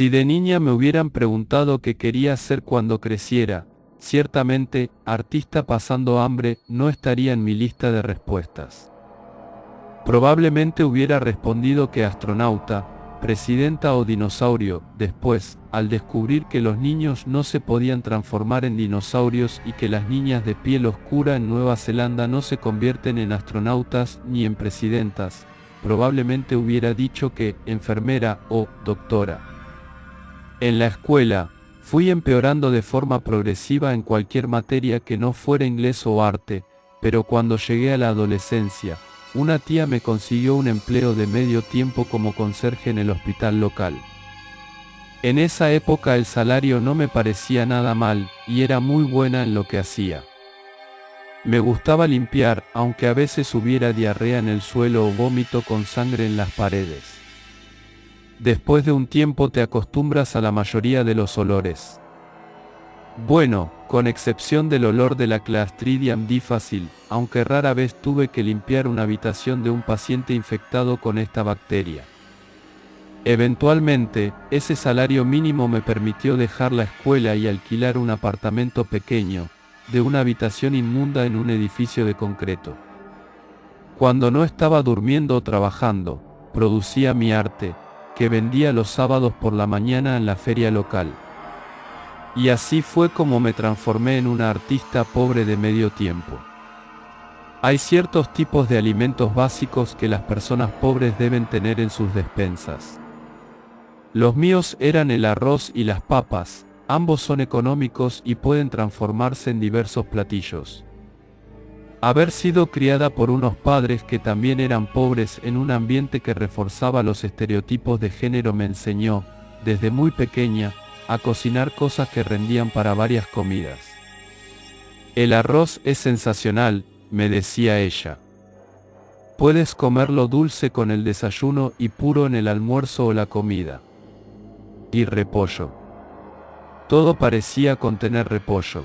Si de niña me hubieran preguntado qué quería ser cuando creciera, ciertamente, artista pasando hambre no estaría en mi lista de respuestas. Probablemente hubiera respondido que astronauta, presidenta o dinosaurio. Después, al descubrir que los niños no se podían transformar en dinosaurios y que las niñas de piel oscura en Nueva Zelanda no se convierten en astronautas ni en presidentas, probablemente hubiera dicho que enfermera o doctora. En la escuela, fui empeorando de forma progresiva en cualquier materia que no fuera inglés o arte, pero cuando llegué a la adolescencia, una tía me consiguió un empleo de medio tiempo como conserje en el hospital local. En esa época el salario no me parecía nada mal, y era muy buena en lo que hacía. Me gustaba limpiar, aunque a veces hubiera diarrea en el suelo o vómito con sangre en las paredes. Después de un tiempo te acostumbras a la mayoría de los olores. Bueno, con excepción del olor de la Clostridium difficile, aunque rara vez tuve que limpiar una habitación de un paciente infectado con esta bacteria. Eventualmente, ese salario mínimo me permitió dejar la escuela y alquilar un apartamento pequeño, de una habitación inmunda en un edificio de concreto. Cuando no estaba durmiendo o trabajando, producía mi arte, que vendía los sábados por la mañana en la feria local. Y así fue como me transformé en una artista pobre de medio tiempo. Hay ciertos tipos de alimentos básicos que las personas pobres deben tener en sus despensas. Los míos eran el arroz y las papas, ambos son económicos y pueden transformarse en diversos platillos. Haber sido criada por unos padres que también eran pobres en un ambiente que reforzaba los estereotipos de género me enseñó, desde muy pequeña, a cocinar cosas que rendían para varias comidas. El arroz es sensacional, me decía ella. Puedes comerlo dulce con el desayuno y puro en el almuerzo o la comida. Y repollo. Todo parecía contener repollo.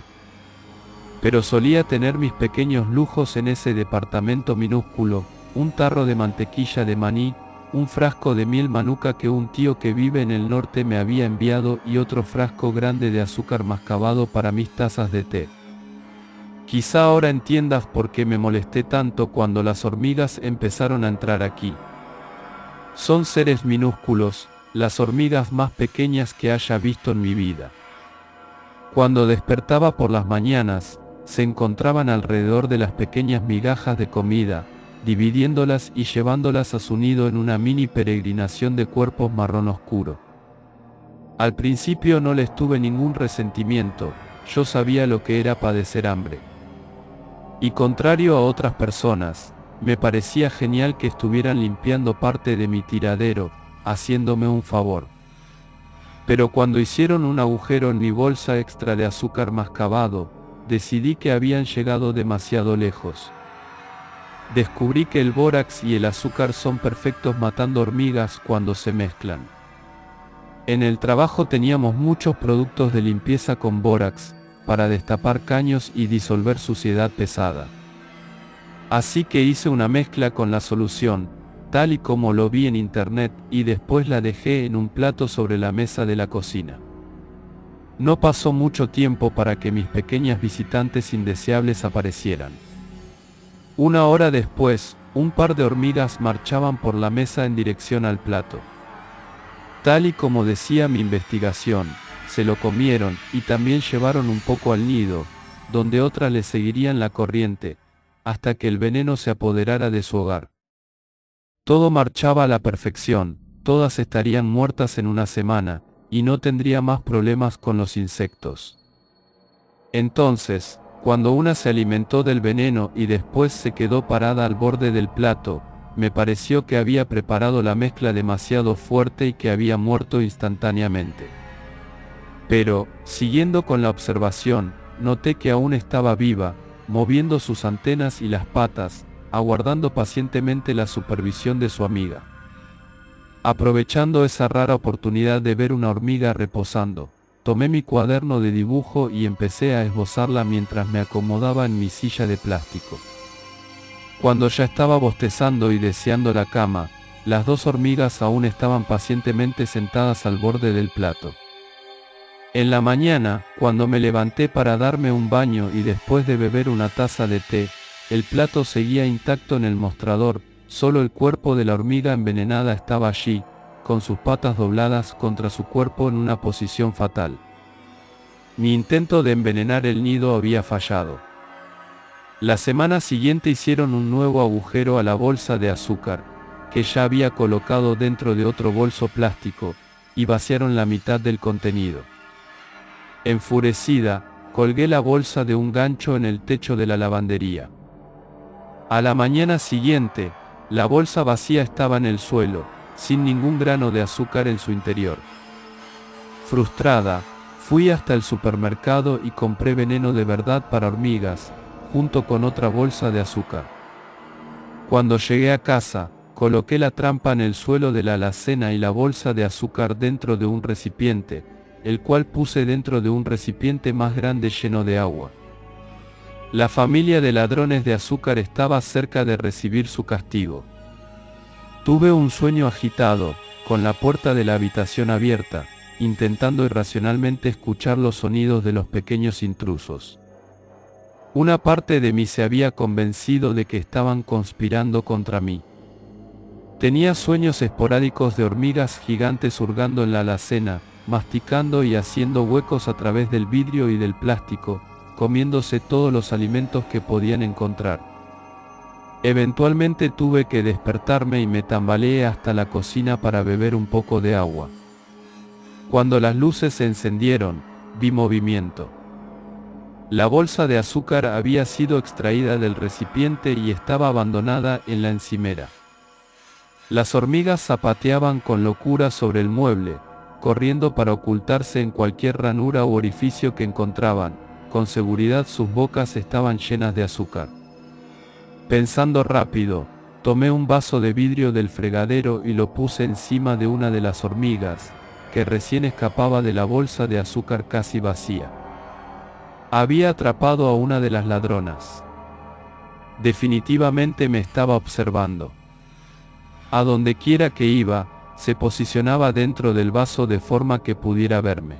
Pero solía tener mis pequeños lujos en ese departamento minúsculo, un tarro de mantequilla de maní, un frasco de miel manuka que un tío que vive en el norte me había enviado y otro frasco grande de azúcar mascabado para mis tazas de té. Quizá ahora entiendas por qué me molesté tanto cuando las hormigas empezaron a entrar aquí. Son seres minúsculos, las hormigas más pequeñas que haya visto en mi vida. Cuando despertaba por las mañanas, se encontraban alrededor de las pequeñas migajas de comida, dividiéndolas y llevándolas a su nido en una mini peregrinación de cuerpos marrón oscuro. Al principio no les tuve ningún resentimiento, yo sabía lo que era padecer hambre. Y contrario a otras personas, me parecía genial que estuvieran limpiando parte de mi tiradero, haciéndome un favor. Pero cuando hicieron un agujero en mi bolsa extra de azúcar mascabado, decidí que habían llegado demasiado lejos. Descubrí que el bórax y el azúcar son perfectos matando hormigas cuando se mezclan. En el trabajo teníamos muchos productos de limpieza con bórax, para destapar caños y disolver suciedad pesada. Así que hice una mezcla con la solución, tal y como lo vi en internet, y después la dejé en un plato sobre la mesa de la cocina. No pasó mucho tiempo para que mis pequeñas visitantes indeseables aparecieran. Una hora después, un par de hormigas marchaban por la mesa en dirección al plato. Tal y como decía mi investigación, se lo comieron y también llevaron un poco al nido, donde otras le seguirían la corriente, hasta que el veneno se apoderara de su hogar. Todo marchaba a la perfección, todas estarían muertas en una semana, y no tendría más problemas con los insectos. Entonces, cuando una se alimentó del veneno y después se quedó parada al borde del plato, me pareció que había preparado la mezcla demasiado fuerte y que había muerto instantáneamente. Pero, siguiendo con la observación, noté que aún estaba viva, moviendo sus antenas y las patas, aguardando pacientemente la supervisión de su amiga. Aprovechando esa rara oportunidad de ver una hormiga reposando, tomé mi cuaderno de dibujo y empecé a esbozarla mientras me acomodaba en mi silla de plástico. Cuando ya estaba bostezando y deseando la cama, las 2 hormigas aún estaban pacientemente sentadas al borde del plato. En la mañana, cuando me levanté para darme un baño y después de beber una taza de té, el plato seguía intacto en el mostrador, solo el cuerpo de la hormiga envenenada estaba allí, con sus patas dobladas contra su cuerpo en una posición fatal. Mi intento de envenenar el nido había fallado. La semana siguiente hicieron un nuevo agujero a la bolsa de azúcar, que ya había colocado dentro de otro bolso plástico, y vaciaron la mitad del contenido. Enfurecida, colgué la bolsa de un gancho en el techo de la lavandería. A la mañana siguiente, la bolsa vacía estaba en el suelo, sin ningún grano de azúcar en su interior. Frustrada, fui hasta el supermercado y compré veneno de verdad para hormigas, junto con otra bolsa de azúcar. Cuando llegué a casa, coloqué la trampa en el suelo de la alacena y la bolsa de azúcar dentro de un recipiente, el cual puse dentro de un recipiente más grande lleno de agua. La familia de ladrones de azúcar estaba cerca de recibir su castigo. Tuve un sueño agitado, con la puerta de la habitación abierta, intentando irracionalmente escuchar los sonidos de los pequeños intrusos. Una parte de mí se había convencido de que estaban conspirando contra mí. Tenía sueños esporádicos de hormigas gigantes hurgando en la alacena, masticando y haciendo huecos a través del vidrio y del plástico, comiéndose todos los alimentos que podían encontrar. Eventualmente tuve que despertarme y me tambaleé hasta la cocina para beber un poco de agua. Cuando las luces se encendieron, vi movimiento. La bolsa de azúcar había sido extraída del recipiente y estaba abandonada en la encimera. Las hormigas zapateaban con locura sobre el mueble, corriendo para ocultarse en cualquier ranura u orificio que encontraban. Con seguridad sus bocas estaban llenas de azúcar. Pensando rápido, tomé un vaso de vidrio del fregadero y lo puse encima de una de las hormigas, que recién escapaba de la bolsa de azúcar casi vacía. Había atrapado a una de las ladronas. Definitivamente me estaba observando. A donde quiera que iba, se posicionaba dentro del vaso de forma que pudiera verme.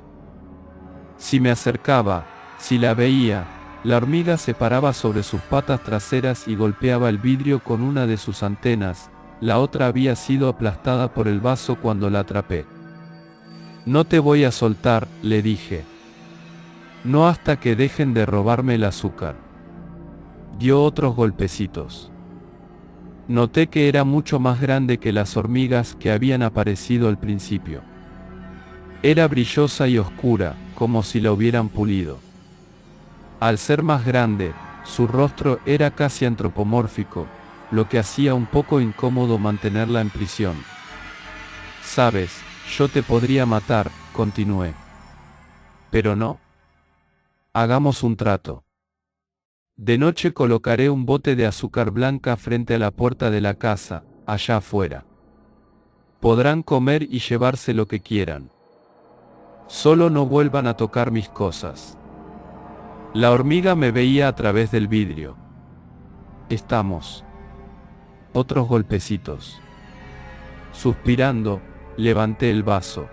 Si me acercaba, si la veía, la hormiga se paraba sobre sus patas traseras y golpeaba el vidrio con una de sus antenas. La otra había sido aplastada por el vaso cuando la atrapé. No te voy a soltar, le dije. No hasta que dejen de robarme el azúcar. Dio otros golpecitos. Noté que era mucho más grande que las hormigas que habían aparecido al principio. Era brillosa y oscura, como si la hubieran pulido. Al ser más grande, su rostro era casi antropomórfico, lo que hacía un poco incómodo mantenerla en prisión. Sabes, yo te podría matar, continué. Pero no. Hagamos un trato. De noche colocaré un bote de azúcar blanca frente a la puerta de la casa, allá afuera. Podrán comer y llevarse lo que quieran. Solo no vuelvan a tocar mis cosas. La hormiga me veía a través del vidrio. Estamos. Otros golpecitos. Suspirando, levanté el vaso.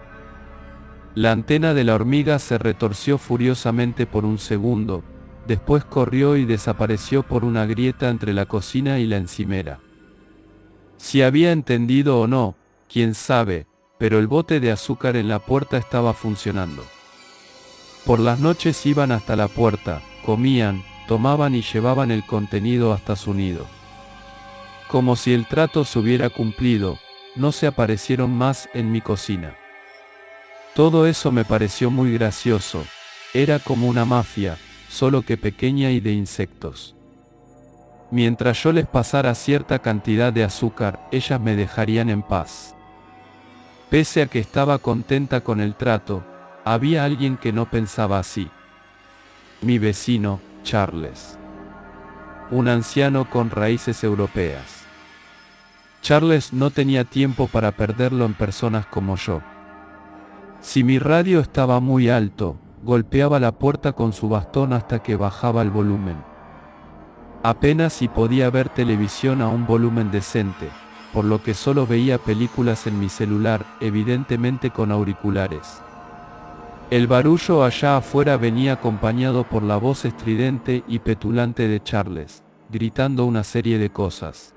La antena de la hormiga se retorció furiosamente por un segundo, después corrió y desapareció por una grieta entre la cocina y la encimera. Si había entendido o no, quién sabe, pero el bote de azúcar en la puerta estaba funcionando. Por las noches iban hasta la puerta, comían, tomaban y llevaban el contenido hasta su nido. Como si el trato se hubiera cumplido, no se aparecieron más en mi cocina. Todo eso me pareció muy gracioso. Era como una mafia, solo que pequeña y de insectos. Mientras yo les pasara cierta cantidad de azúcar, ellas me dejarían en paz. Pese a que estaba contenta con el trato, había alguien que no pensaba así. Mi vecino, Charles. Un anciano con raíces europeas. Charles no tenía tiempo para perderlo en personas como yo. Si mi radio estaba muy alto, golpeaba la puerta con su bastón hasta que bajaba el volumen. Apenas si podía ver televisión a un volumen decente. por lo que solo veía películas en mi celular, evidentemente con auriculares. El barullo allá afuera venía acompañado por la voz estridente y petulante de Charles, gritando una serie de cosas.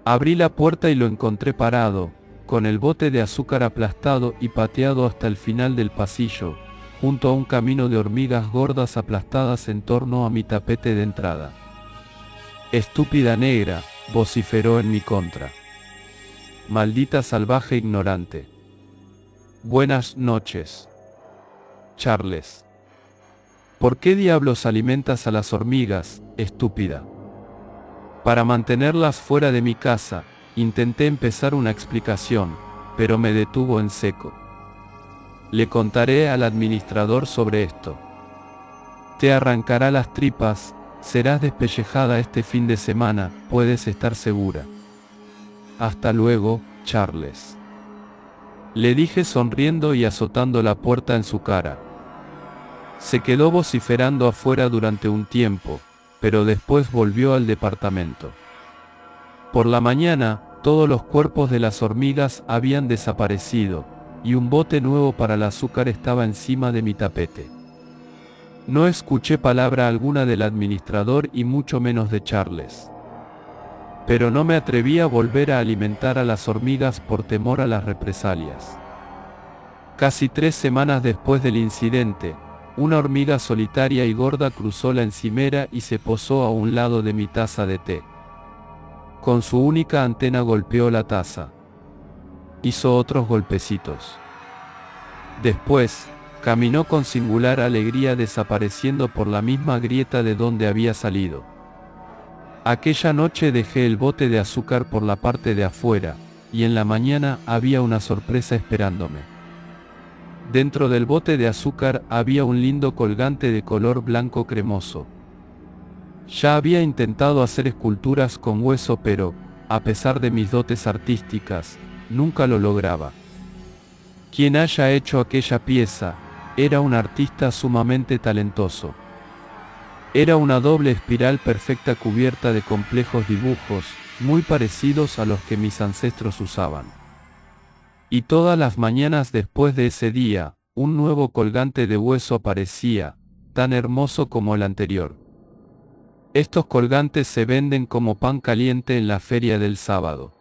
Abrí la puerta y lo encontré parado, con el bote de azúcar aplastado y pateado hasta el final del pasillo, junto a un camino de hormigas gordas aplastadas en torno a mi tapete de entrada. «Estúpida negra», vociferó en mi contra. «Maldita salvaje ignorante». «Buenas noches, Charles». «¿Por qué diablos alimentas a las hormigas, estúpida?» «Para mantenerlas fuera de mi casa», intenté empezar una explicación, pero me detuvo en seco. «Le contaré al administrador sobre esto. Te arrancará las tripas, serás despellejada este fin de semana, puedes estar segura». «Hasta luego, Charles», le dije sonriendo y azotando la puerta en su cara. Se quedó vociferando afuera durante un tiempo, pero después volvió al departamento. Por la mañana, todos los cuerpos de las hormigas habían desaparecido, y un bote nuevo para el azúcar estaba encima de mi tapete. No escuché palabra alguna del administrador y mucho menos de Charles. Pero no me atreví a volver a alimentar a las hormigas por temor a las represalias. Casi 3 semanas después del incidente, una hormiga solitaria y gorda cruzó la encimera y se posó a un lado de mi taza de té. Con su única antena golpeó la taza. Hizo otros golpecitos. Después, caminó con singular alegría desapareciendo por la misma grieta de donde había salido. Aquella noche dejé el bote de azúcar por la parte de afuera, y en la mañana había una sorpresa esperándome. Dentro del bote de azúcar había un lindo colgante de color blanco cremoso. Ya había intentado hacer esculturas con hueso pero, a pesar de mis dotes artísticas, nunca lo lograba. Quien haya hecho aquella pieza, era un artista sumamente talentoso. Era una doble espiral perfecta cubierta de complejos dibujos, muy parecidos a los que mis ancestros usaban. Y todas las mañanas después de ese día, un nuevo colgante de hueso aparecía, tan hermoso como el anterior. Estos colgantes se venden como pan caliente en la feria del sábado.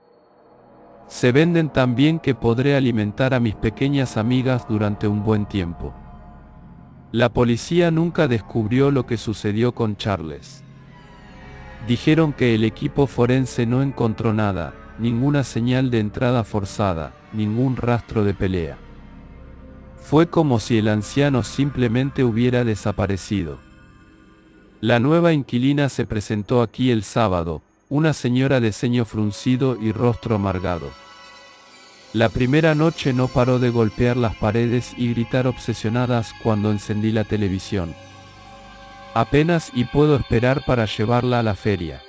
Se venden tan bien que podré alimentar a mis pequeñas amigas durante un buen tiempo. La policía nunca descubrió lo que sucedió con Charles. Dijeron que el equipo forense no encontró nada, ninguna señal de entrada forzada, ningún rastro de pelea. Fue como si el anciano simplemente hubiera desaparecido. La nueva inquilina se presentó aquí el sábado, una señora de ceño fruncido y rostro amargado. La primera noche no paró de golpear las paredes y gritar obsesionadas cuando encendí la televisión. «Apenas y puedo esperar para llevarla a la feria».